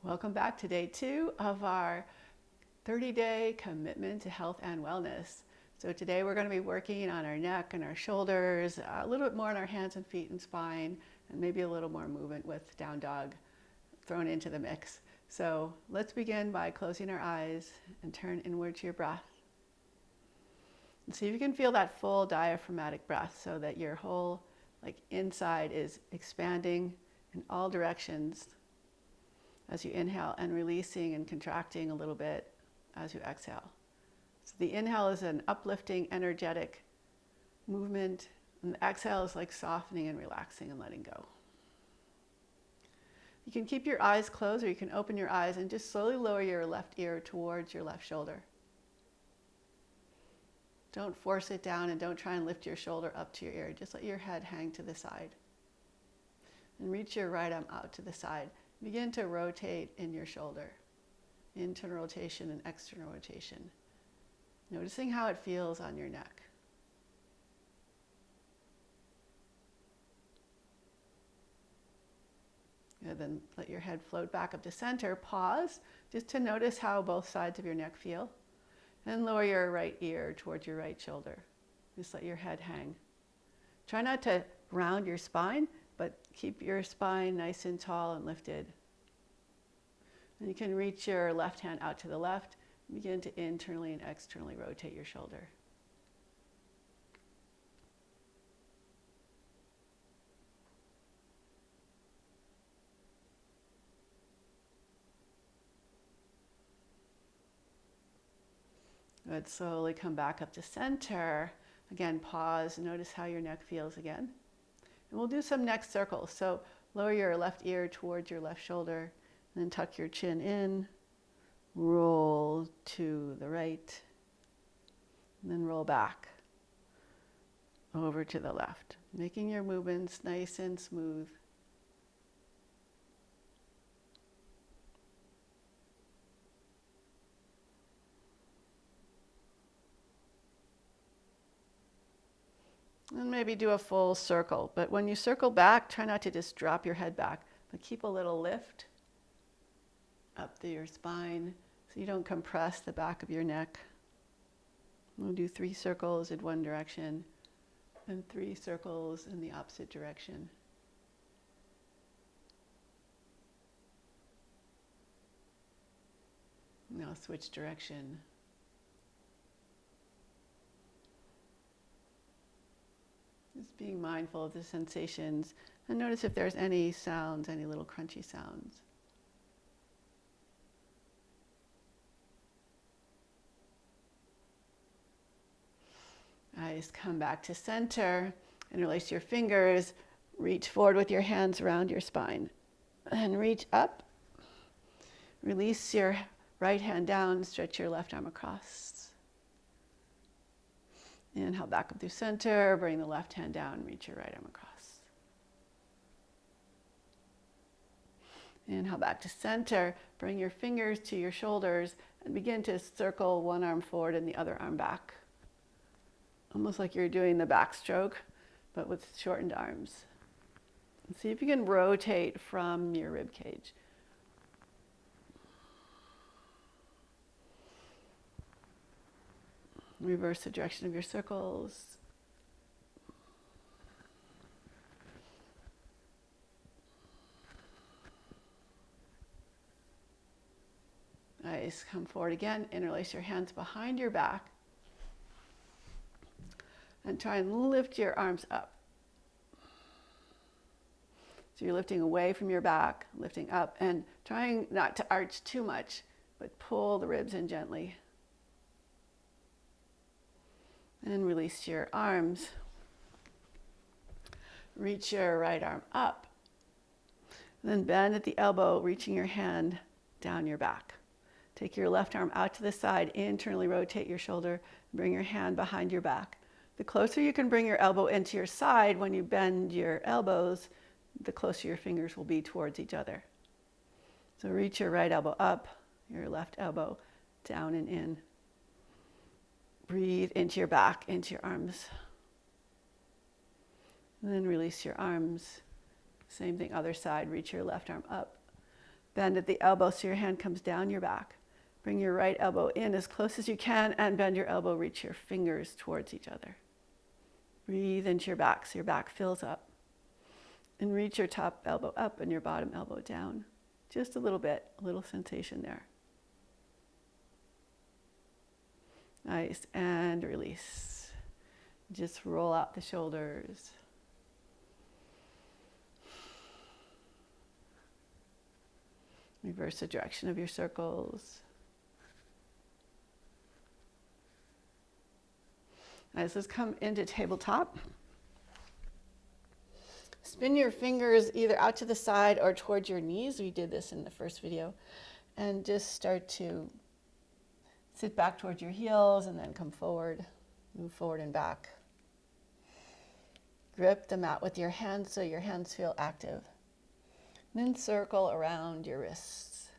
Welcome back to day 2 of our 30-day commitment to health and wellness. So today we're going to be working on our neck and our shoulders, a little bit more on our hands and feet and spine, and maybe a little more movement with down dog thrown into the mix. So let's begin by closing our eyes and turn inward to your breath. And see if you can feel that full diaphragmatic breath so that your whole inside is expanding in all directions as you inhale, and releasing and contracting a little bit as you exhale. So the inhale is an uplifting, energetic movement, and the exhale is like softening and relaxing and letting go. You can keep your eyes closed, or you can open your eyes and just slowly lower your left ear towards your left shoulder. Don't force it down, and don't try and lift your shoulder up to your ear. Just let your head hang to the side. And reach your right arm out to the side. Begin to rotate in your shoulder, internal rotation and external rotation, noticing how it feels on your neck. Good, then let your head float back up to center. Pause just to notice how both sides of your neck feel. And lower your right ear towards your right shoulder. Just let your head hang. Try not to round your spine, but keep your spine nice and tall and lifted. And you can reach your left hand out to the left. Begin to internally and externally rotate your shoulder. Good. Slowly come back up to center. Again, pause. Notice how your neck feels again. And we'll do some neck circles. So lower your left ear towards your left shoulder, and then tuck your chin in, roll to the right, and then roll back over to the left, making your movements nice and smooth. And maybe do a full circle. But when you circle back, try not to just drop your head back, but keep a little lift up through your spine so you don't compress the back of your neck. We'll do 3 circles in one direction and 3 circles in the opposite direction. Now switch direction. Just being mindful of the sensations, and notice if there's any sounds, any little crunchy sounds. Nice. Come back to center, interlace your fingers, reach forward with your hands around your spine, and reach up. Release your right hand down, stretch your left arm across. Inhale back up through center, bring the left hand down, reach your right arm across. Inhale back to center, bring your fingers to your shoulders, and begin to circle one arm forward and the other arm back. Almost like you're doing the backstroke, but with shortened arms. And see if you can rotate from your rib cage. Reverse the direction of your circles. Nice. Come forward again. Interlace your hands behind your back. And try and lift your arms up. So you're lifting away from your back, lifting up, and trying not to arch too much, but pull the ribs in gently. And release your arms. Reach your right arm up. And then bend at the elbow, reaching your hand down your back. Take your left arm out to the side, internally rotate your shoulder, bring your hand behind your back. The closer you can bring your elbow into your side when you bend your elbows, the closer your fingers will be towards each other. So reach your right elbow up, your left elbow down and in. Breathe into your back, into your arms. And then release your arms. Same thing, other side. Reach your left arm up. Bend at the elbow so your hand comes down your back. Bring your right elbow in as close as you can and bend your elbow, reach your fingers towards each other. Breathe into your back so your back fills up. And reach your top elbow up and your bottom elbow down. Just a little bit, a little sensation there. Nice, and release. Just roll out the shoulders. Reverse the direction of your circles. Nice, let's come into tabletop. Spin your fingers either out to the side or towards your knees. We did this in the first video. And just start to sit back towards your heels and then come forward. Move forward and back. Grip the mat with your hands so your hands feel active. And then circle around your wrists.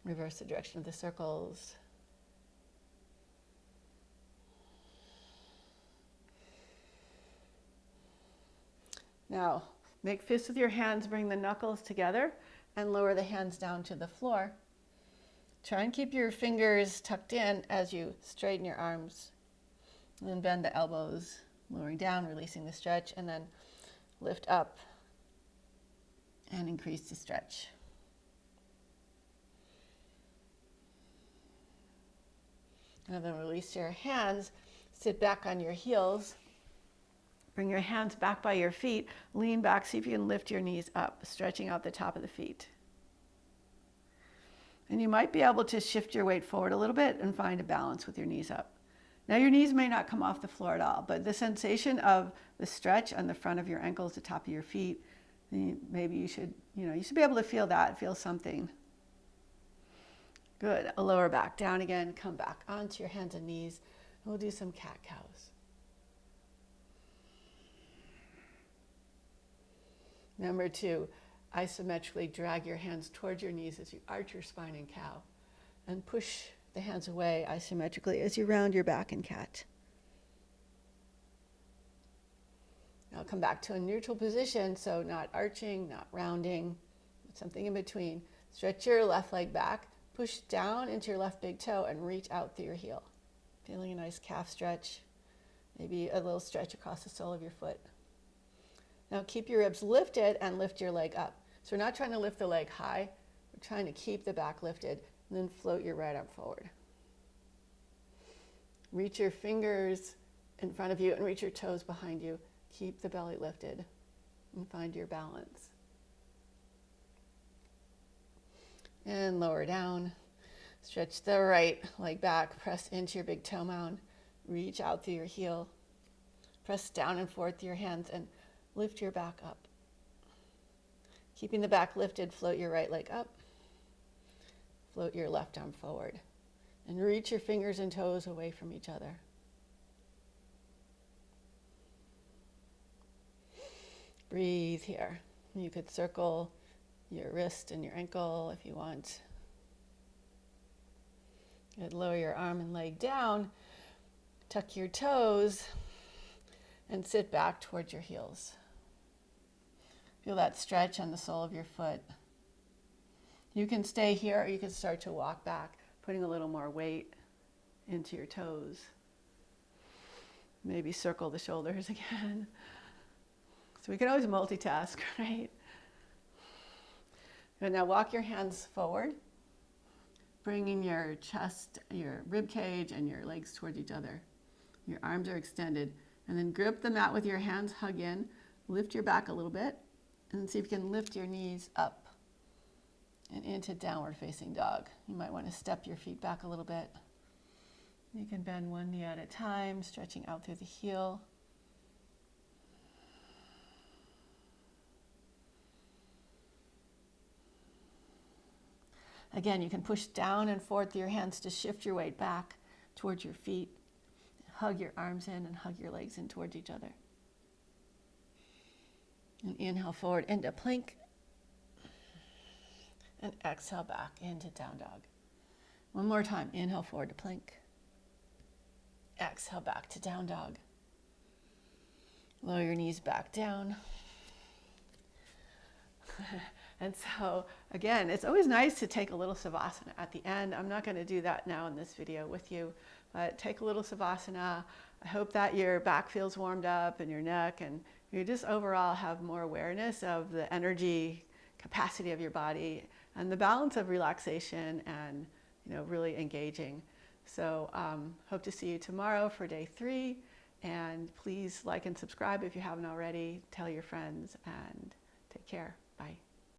Reverse the direction of the circles. Now, make fists with your hands, bring the knuckles together, and lower the hands down to the floor. Try and keep your fingers tucked in as you straighten your arms. And then bend the elbows, lowering down, releasing the stretch, and then lift up and increase the stretch. And then release your hands, sit back on your heels. Bring your hands back by your feet, lean back, see if you can lift your knees up, stretching out the top of the feet. And you might be able to shift your weight forward a little bit and find a balance with your knees up. Now your knees may not come off the floor at all, but the sensation of the stretch on the front of your ankles, the top of your feet, maybe you should be able to feel that, feel something. Good, a lower back, down again, come back onto your hands and knees. And we'll do some cat-cows. Remember to isometrically drag your hands towards your knees as you arch your spine in cow, and push the hands away isometrically as you round your back in cat. Now come back to a neutral position, so not arching, not rounding, something in between. Stretch your left leg back, push down into your left big toe and reach out through your heel. Feeling a nice calf stretch, maybe a little stretch across the sole of your foot. Now keep your ribs lifted and lift your leg up. So we're not trying to lift the leg high, we're trying to keep the back lifted, and then float your right arm forward. Reach your fingers in front of you and reach your toes behind you. Keep the belly lifted and find your balance. And lower down. Stretch the right leg back, press into your big toe mound. Reach out through your heel. Press down and forward through your hands and lift your back up. Keeping the back lifted, float your right leg up. Float your left arm forward. And reach your fingers and toes away from each other. Breathe here. You could circle your wrist and your ankle if you want. Good. Lower your arm and leg down. Tuck your toes and sit back towards your heels. Feel that stretch on the sole of your foot. You can stay here or you can start to walk back, putting a little more weight into your toes. Maybe circle the shoulders again. So we can always multitask, right? And now walk your hands forward, bringing your chest, your rib cage, and your legs towards each other. Your arms are extended. And then grip the mat with your hands, hug in, lift your back a little bit, and see if you can lift your knees up and into downward facing dog. You might want to step your feet back a little bit. You can bend one knee at a time, stretching out through the heel. Again, you can push down and forward through your hands to shift your weight back towards your feet. Hug your arms in and hug your legs in towards each other. And inhale forward into plank. And exhale back into down dog. One more time. Inhale forward to plank. Exhale back to down dog. Lower your knees back down. And so again, it's always nice to take a little savasana at the end. I'm not going to do that now in this video with you, but take a little savasana. I hope that your back feels warmed up and your neck, and you just overall have more awareness of the energy capacity of your body and the balance of relaxation and, you know, really engaging. So hope to see you tomorrow for day 3, and please like and subscribe if you haven't already. Tell your friends, and take care. Bye.